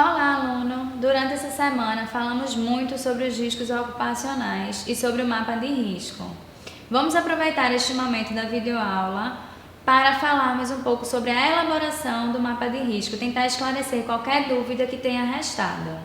Olá, aluno! Durante essa semana falamos muito sobre os riscos ocupacionais e sobre o mapa de risco. Vamos aproveitar este momento da videoaula para falarmos um pouco sobre a elaboração do mapa de risco, tentar esclarecer qualquer dúvida que tenha restado.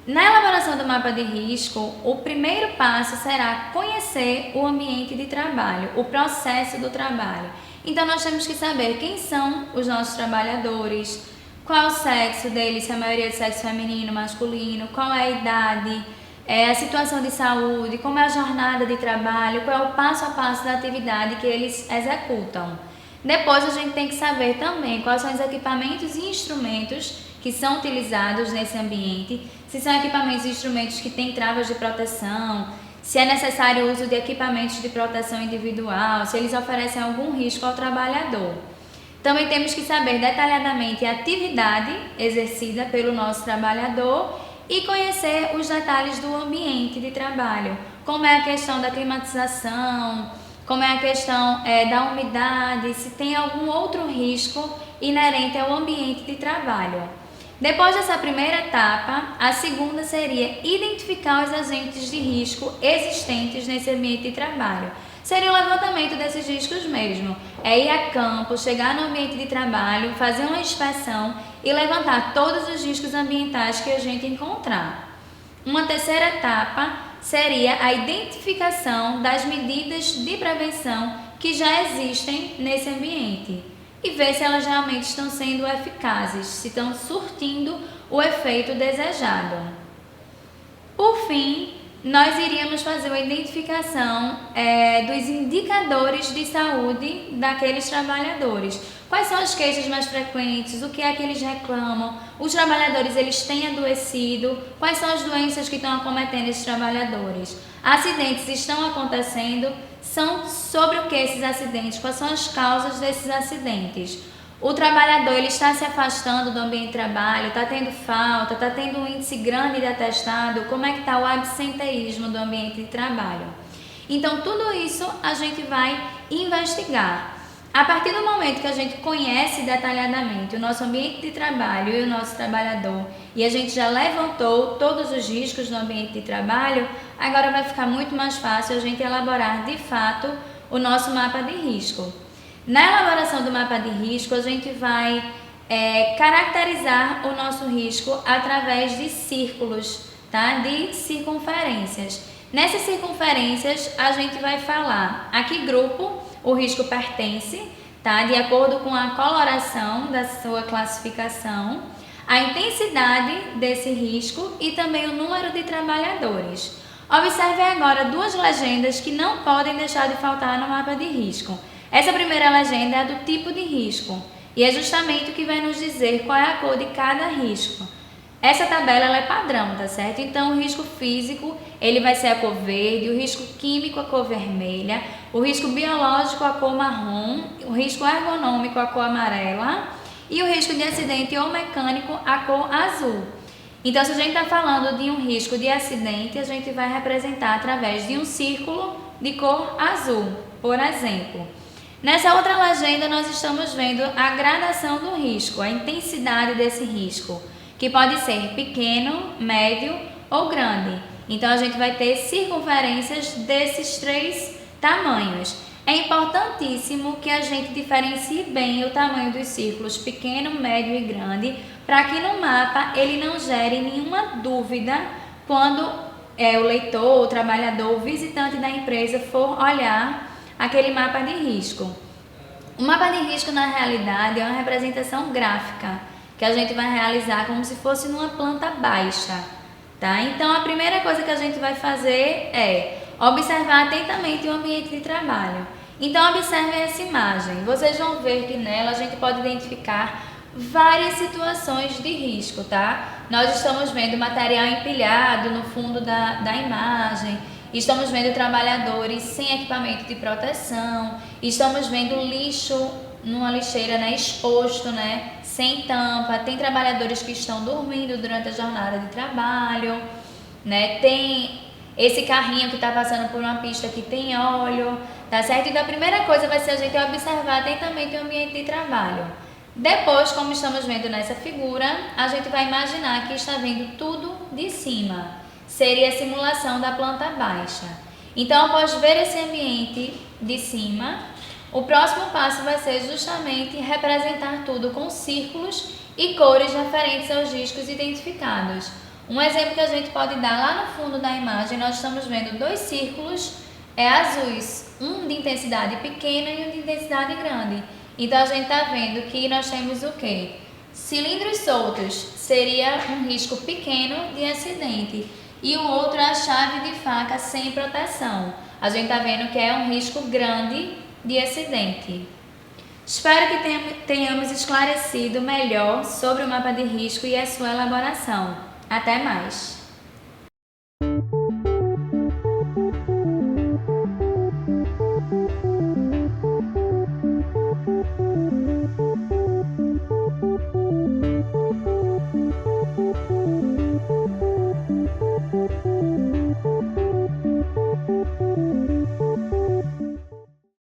Na elaboração do mapa de risco, o primeiro passo será conhecer o ambiente de trabalho, o processo do trabalho. Então, nós temos que saber quem são os nossos trabalhadores, qual o sexo deles, se a maioria é de sexo feminino, masculino, qual é a idade, a situação de saúde, como é a jornada de trabalho, qual é o passo a passo da atividade que eles executam. Depois a gente tem que saber também quais são os equipamentos e instrumentos que são utilizados nesse ambiente, se são equipamentos e instrumentos que têm travas de proteção, se é necessário o uso de equipamentos de proteção individual, se eles oferecem algum risco ao trabalhador. Também temos que saber detalhadamente a atividade exercida pelo nosso trabalhador e conhecer os detalhes do ambiente de trabalho, como é a questão da climatização, como é a questão da umidade, se tem algum outro risco inerente ao ambiente de trabalho. Depois dessa primeira etapa, a segunda seria identificar os agentes de risco existentes nesse ambiente de trabalho. Seria o levantamento desses riscos mesmo. É ir a campo, chegar no ambiente de trabalho, fazer uma inspeção e levantar todos os riscos ambientais que a gente encontrar. Uma terceira etapa seria a identificação das medidas de prevenção que já existem nesse ambiente e ver se elas realmente estão sendo eficazes, se estão surtindo o efeito desejado. Por fim, nós iríamos fazer uma identificação dos indicadores de saúde daqueles trabalhadores. Quais são as queixas mais frequentes? O que é que eles reclamam? Os trabalhadores, eles têm adoecido? Quais são as doenças que estão acometendo esses trabalhadores? Acidentes estão acontecendo? São sobre o que esses acidentes? Quais são as causas desses acidentes? O trabalhador ele está se afastando do ambiente de trabalho, está tendo falta, está tendo um índice grande de atestado, como é que está o absenteísmo do ambiente de trabalho. Então, tudo isso a gente vai investigar. A partir do momento que a gente conhece detalhadamente o nosso ambiente de trabalho e o nosso trabalhador, e a gente já levantou todos os riscos do ambiente de trabalho, agora vai ficar muito mais fácil a gente elaborar de fato o nosso mapa de risco. Na elaboração do mapa de risco, a gente vai caracterizar o nosso risco através de círculos, tá? De circunferências. Nessas circunferências, a gente vai falar a que grupo o risco pertence, tá? De acordo com a coloração da sua classificação, a intensidade desse risco e também o número de trabalhadores. Observe agora duas legendas que não podem deixar de faltar no mapa de risco. Essa primeira legenda é a do tipo de risco e é justamente o que vai nos dizer qual é a cor de cada risco. Essa tabela ela é padrão, tá certo? Então, o risco físico ele vai ser a cor verde, o risco químico a cor vermelha, o risco biológico a cor marrom, o risco ergonômico a cor amarela e o risco de acidente ou mecânico a cor azul. Então, se a gente está falando de um risco de acidente, a gente vai representar através de um círculo de cor azul, por exemplo. Nessa outra legenda, nós estamos vendo a gradação do risco, a intensidade desse risco, que pode ser pequeno, médio ou grande. Então, a gente vai ter circunferências desses três tamanhos. É importantíssimo que a gente diferencie bem o tamanho dos círculos pequeno, médio e grande, para que no mapa ele não gere nenhuma dúvida quando o leitor, o trabalhador, o visitante da empresa for olhar aquele mapa de risco. O mapa de risco, na realidade, é uma representação gráfica que a gente vai realizar como se fosse numa planta baixa, tá? Então, a primeira coisa que a gente vai fazer é observar atentamente o ambiente de trabalho. Então, observem essa imagem. Vocês vão ver que nela a gente pode identificar várias situações de risco, tá? Nós estamos vendo material empilhado no fundo da imagem, estamos vendo trabalhadores sem equipamento de proteção, estamos vendo lixo numa lixeira, né, exposto, né, sem tampa, tem trabalhadores que estão dormindo durante a jornada de trabalho, né, tem esse carrinho que está passando por uma pista que tem óleo, tá certo? Então a primeira coisa vai ser a gente observar atentamente o ambiente de trabalho. Depois, como estamos vendo nessa figura, a gente vai imaginar que está vendo tudo de cima. Seria a simulação da planta baixa. Então, após ver esse ambiente de cima, o próximo passo vai ser justamente representar tudo com círculos e cores referentes aos discos identificados. Um exemplo que a gente pode dar lá no fundo da imagem, nós estamos vendo dois círculos azuis, um de intensidade pequena e um de intensidade grande. Então a gente está vendo que nós temos o quê? Cilindros soltos seria um risco pequeno de acidente e o outro é a chave de faca sem proteção. A gente está vendo que é um risco grande de acidente. Espero que tenhamos esclarecido melhor sobre o mapa de risco e a sua elaboração. Até mais!